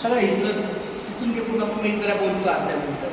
सगळं इथलं तिथून घे पुन्हा मी जरा बोलतो अर्ध्या मिनिटात.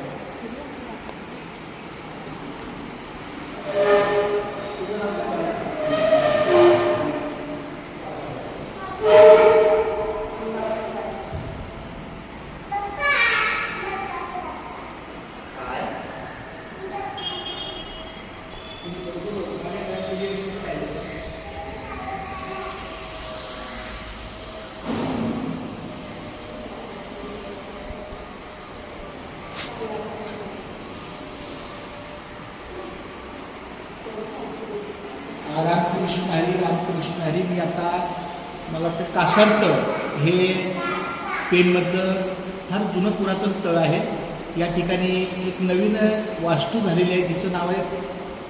रामकृष्ण हरी. मी आता मला वाटतं कासारतळ हे पेणमधलं फार जुनं पुरातन तळ आहे. या ठिकाणी एक नवीन वास्तू झालेली आहे जिचं नाव आहे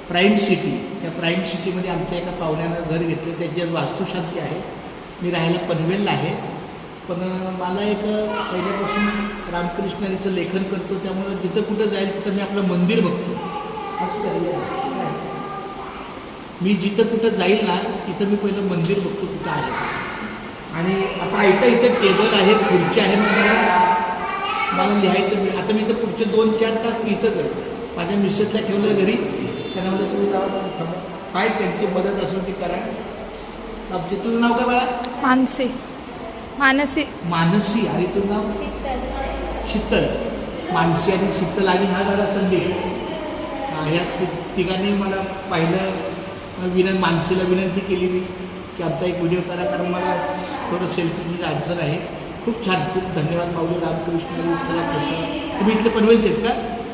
प्राईम सिटी. त्या प्राईम सिटीमध्ये आमच्या एका पाहुण्यानं घर घेतलं. त्याची आज वास्तुशांती आहे. मी राहायला पनवेलला आहे. पण मला एक पहिल्यापासून रामकृष्ण हरीचं लेखन करतो, त्यामुळं जिथं कुठं जाईल तिथं मी आपलं मंदिर बघतो. मी जिथं कुठं जाईल ना तिथं मी पहिलं मंदिर बघतो कुठं आहे. आणि आता इथं टेबल आहे, खुर्ची आहे. मग मला लिहायचं. आता मी इथं पुढचे 2-4 तास मी इथंच आहे. माझ्या मिसेसला ठेवलं घरी. त्यांना मला तुम्ही जावा थांबा, काय त्यांची मदत असेल ती करा. आमचे तुझं नाव काय बाळा? मानसी. मानसी. आणि तुझं नाव? शीतल. मानसी आणि शीतल आणि हा झाला संदीप. ह्या तिघांनी मला पाहिलं. मानसीला विनंती केली मी की आमचा एक व्हिडिओ करा, कारण मला थोडं सेल्फीची अडचण आहे. खूप छान, खूप धन्यवाद माऊली. रामकृष्ण हरी. तुम्ही इथले पनवेलचेच का?